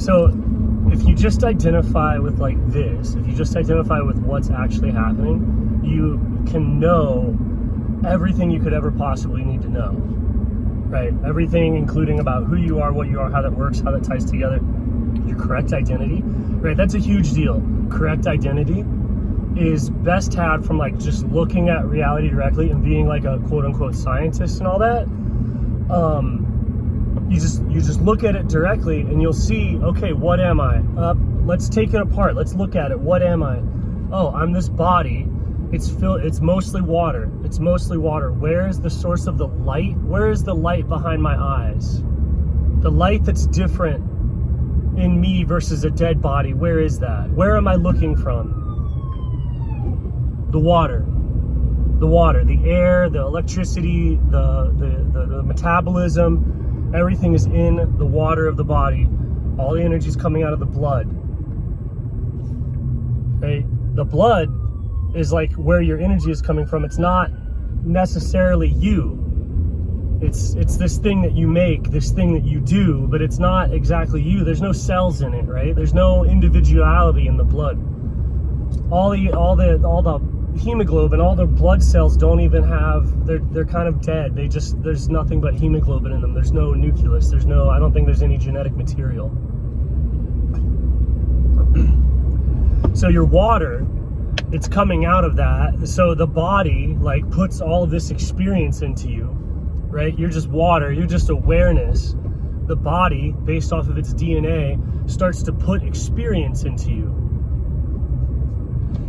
So if you just identify with like this, if you just identify with what's actually happening, you can know everything you could ever possibly need to know, right? Everything, including about who you are, what you are, how that works, how that ties together, your correct identity, right? That's a huge deal. Correct identity is best had from like just looking at reality directly and being like a quote unquote scientist and all that. You just look at it directly and you'll see, okay, what am I? Let's take it apart. Let's look at it. What am I? Oh, I'm this body. It's mostly water. It's mostly water. Where is the source of the light? Where is the light behind my eyes? The light that's different in me versus a dead body. Where is that? Where am I looking from? The water. The water, the air, the electricity, the metabolism, everything is in the water of the body. All the energy is coming out of the blood. Right? The blood is like where your energy is coming from. It's not necessarily you. It's this thing that you make, this thing that you do, but it's not exactly you. There's no cells in it, right? There's no individuality in the blood. All the hemoglobin, all the blood cells don't even have, they're kind of dead. There's nothing but hemoglobin in them. There's no nucleus. I don't think there's any genetic material. So your water, it's coming out of that. So the body like puts all of this experience into you, right? You're just water, you're just awareness. The body, based off of its DNA, starts to put experience into you.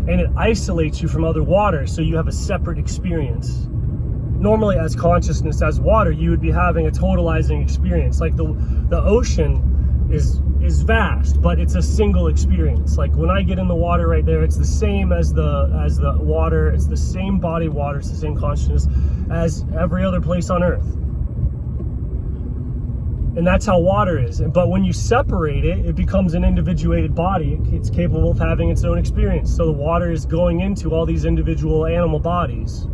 And it isolates you from other water, so you have a separate experience. Normally, as consciousness, as water, you would be having a totalizing experience. Like the ocean is vast, but it's a single experience. Like when I get in the water right there, it's the same as the water. It's the same body of water. It's the same consciousness as every other place on Earth. And that's how water is. But when you separate it, it becomes an individuated body. It's capable of having its own experience. So the water is going into all these individual animal bodies.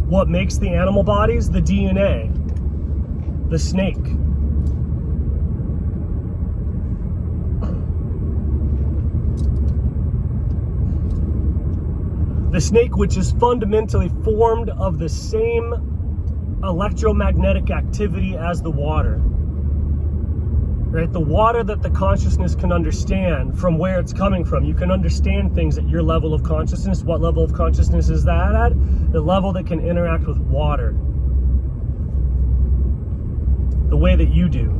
What makes the animal bodies? The DNA. The snake. The snake, which is fundamentally formed of the same electromagnetic activity as the water, right? The water that the consciousness can understand from where it's coming from. You can understand things at your level of consciousness. What level of consciousness is that at? The level that can interact with water the way that you do.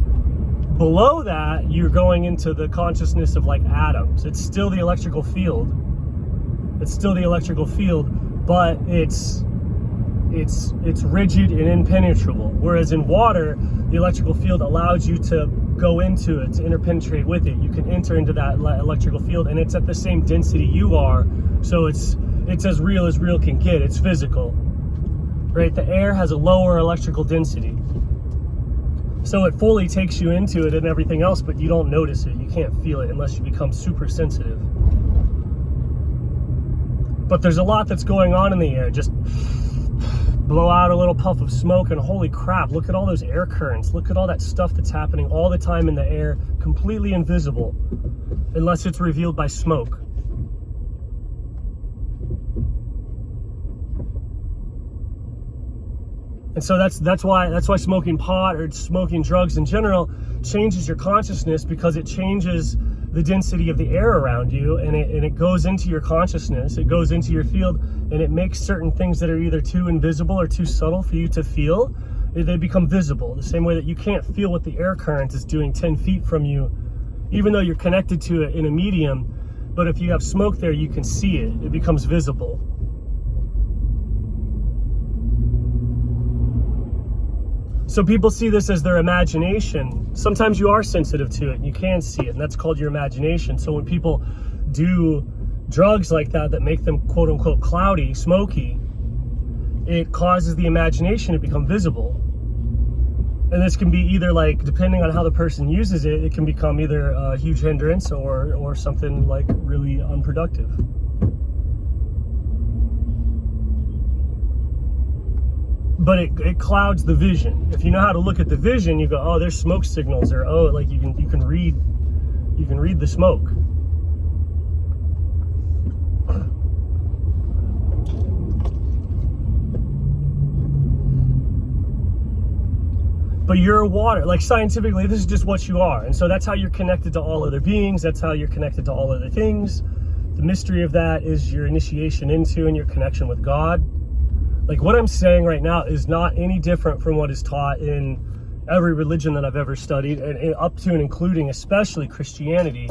Below that, you're going into the consciousness of like atoms. It's still the electrical field. It's still the electrical field, but it's rigid and impenetrable. Whereas in water, the electrical field allows you to go into it, to interpenetrate with it. You can enter into that electrical field, and it's at the same density you are. So it's as real can get. It's physical, right? The air has a lower electrical density, so it fully takes you into it and everything else, but you don't notice it. You can't feel it unless you become super sensitive. But there's a lot that's going on in the air. Just blow out a little puff of smoke and holy crap, look at all those air currents. Look at all that stuff that's happening all the time in the air, completely invisible, unless it's revealed by smoke. And so that's why smoking pot or smoking drugs in general changes your consciousness, because it changes the density of the air around you, and it goes into your consciousness, it goes into your field, and it makes certain things that are either too invisible or too subtle for you to feel, they become visible. The same way that you can't feel what the air current is doing 10 feet from you, even though you're connected to it in a medium, but if you have smoke there, you can see it. It becomes visible. So people see this as their imagination. Sometimes you are sensitive to it and you can see it, and that's called your imagination. So when people do drugs like that make them quote unquote cloudy, smoky, it causes the imagination to become visible. And this can be either like, depending on how the person uses it, it can become either a huge hindrance or something like really unproductive. but it clouds the vision. If you know how to look at the vision, you go, oh, there's smoke signals, or oh, like you can read the smoke. But you're water. Like scientifically, this is just what you are. And so that's how you're connected to all other beings. That's how you're connected to all other things. The mystery of that is your initiation into and your connection with God. Like what I'm saying right now is not any different from what is taught in every religion that I've ever studied, and up to and including especially Christianity,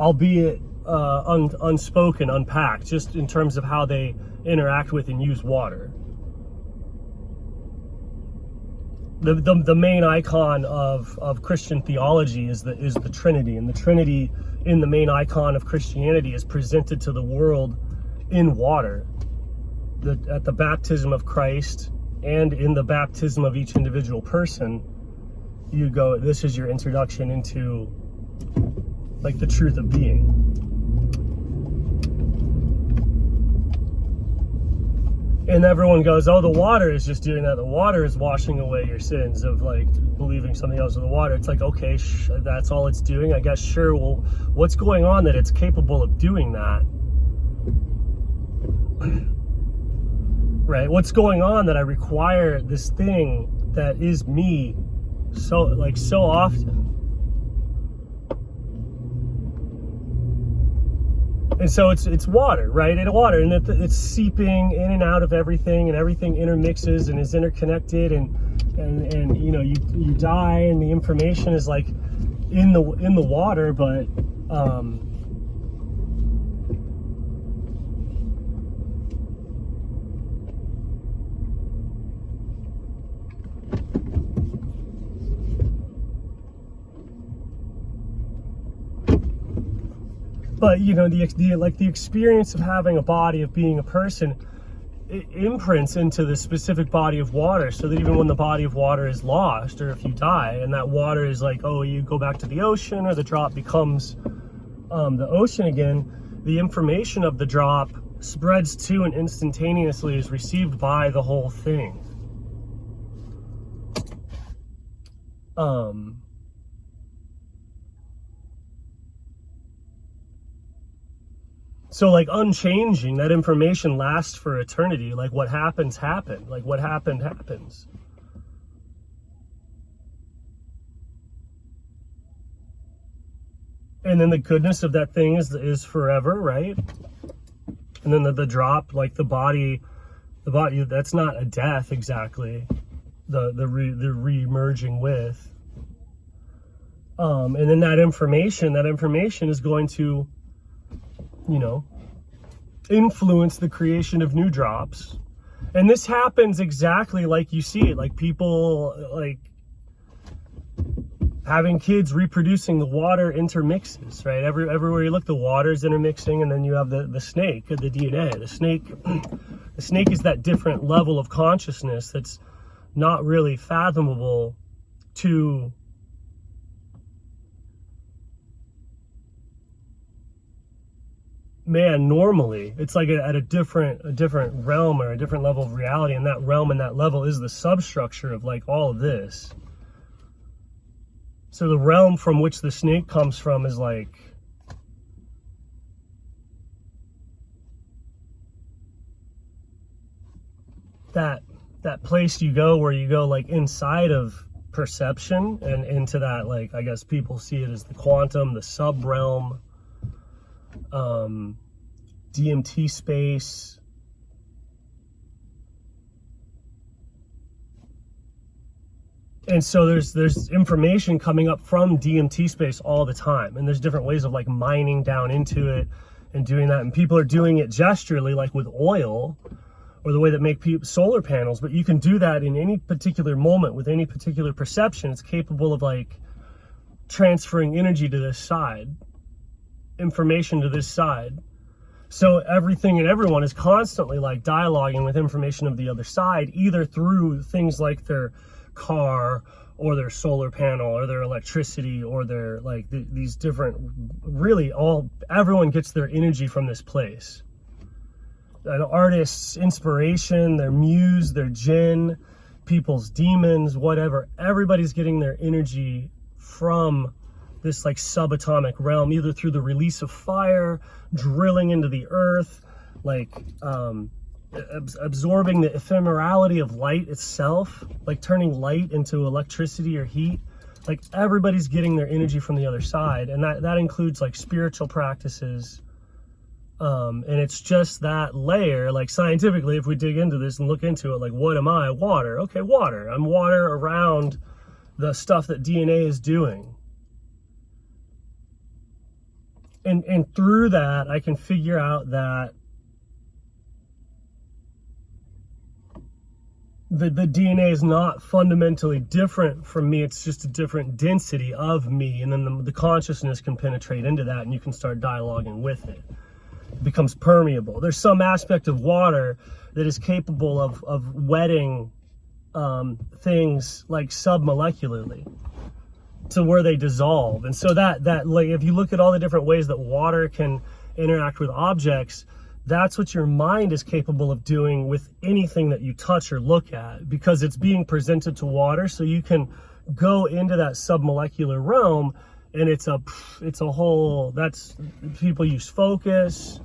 albeit unspoken, unpacked, just in terms of how they interact with and use water. The main icon of Christian theology is the Trinity, and the Trinity in the main icon of Christianity is presented to the world in water. At the baptism of Christ and in the baptism of each individual person, you go, this is your introduction into like the truth of being. And everyone goes, oh, the water is just doing that. The water is washing away your sins of like believing something else in the water. It's like, okay, that's all it's doing. I guess, sure. Well, what's going on that it's capable of doing that? Right? What's going on that I require this thing that is me so often? And so it's water, right? It's water, and it's seeping in and out of everything, and everything intermixes and is interconnected, and you know, you die, and the information is like in the water, but But you know, the experience of having a body, of being a person, it imprints into the specific body of water, so that even when the body of water is lost, or if you die, and that water is like, oh, you go back to the ocean, or the drop becomes the ocean again, the information of the drop spreads to and instantaneously is received by the whole thing. So like unchanging, that information lasts for eternity. Like what happens, happened. Like what happened, happens. And then the goodness of that thing is forever, right? And then the drop, like the body, that's not a death exactly. The re-merging with. And then that information is going to, you know, influence the creation of new drops. And this happens exactly like you see it, like people like having kids reproducing, the water intermixes, right? Everywhere you look, the water is intermixing, and then you have the snake, the DNA. The snake is that different level of consciousness that's not really fathomable to man normally. It's like at a different realm, or a different level of reality, and that realm and that level is the substructure of like all of this. So the realm from which the snake comes from is like that place you go where you go like inside of perception and into that, like, I guess people see it as the quantum, the sub realm, DMT space. And so there's information coming up from DMT space all the time, and there's different ways of like mining down into it and doing that, and people are doing it gesturally, like with oil, or the way that make solar panels. But you can do that in any particular moment with any particular perception. It's capable of like transferring energy to this side, information to this side. So everything and everyone is constantly like dialoguing with information of the other side, either through things like their car or their solar panel or their electricity or their like these different, really everyone gets their energy from this place. an artist's inspiration, their muse, their jinn, people's demons, whatever. Everybody's getting their energy from this like subatomic realm, either through the release of fire, drilling into the earth, like absorbing the ephemerality of light itself, like turning light into electricity or heat. Like everybody's getting their energy from the other side, and that includes like spiritual practices. And it's just that layer, like scientifically, if we dig into this and look into it, like what am I? Water. Okay, water. I'm water around the stuff that DNA is doing. And through that, I can figure out that the DNA is not fundamentally different from me. It's just a different density of me. And then the consciousness can penetrate into that, and you can start dialoguing with it. It becomes permeable. There's some aspect of water that is capable of wetting things like submolecularly to where they dissolve. And so that like, if you look at all the different ways that water can interact with objects, that's what your mind is capable of doing with anything that you touch or look at, because it's being presented to water. So you can go into that submolecular realm, and it's a whole, that's, people use focus,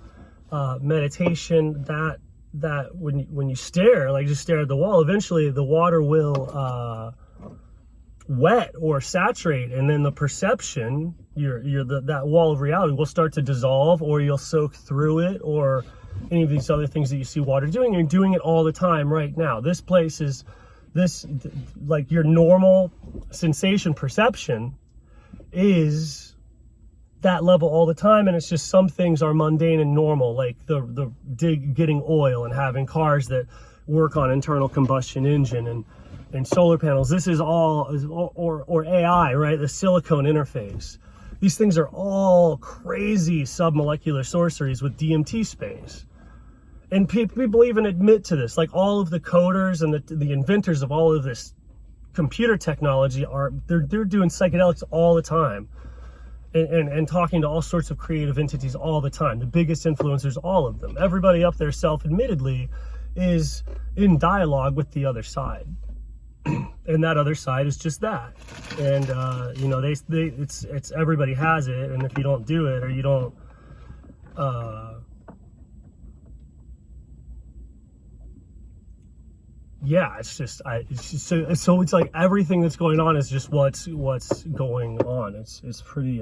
meditation, that when you stare, like just stare at the wall, eventually the water will wet or saturate, and then the perception, that wall of reality will start to dissolve, or you'll soak through it, or any of these other things that you see water doing. You're doing it all the time right now. This place is like your normal sensation perception is that level all the time, and it's just some things are mundane and normal, like getting oil and having cars that work on internal combustion engine and solar panels. This is all, or AI, right? The silicone interface. These things are all crazy submolecular sorceries with DMT space. And people even admit to this, like all of the coders and the inventors of all of this computer technology they're doing psychedelics all the time, and talking to all sorts of creative entities all the time. The biggest influencers, all of them. Everybody up there self-admittedly is in dialogue with the other side. And that other side is just that. And you know, it's everybody has it, and if you don't do it, or you don't yeah, it's just so it's like everything that's going on is just what's going on. It's pretty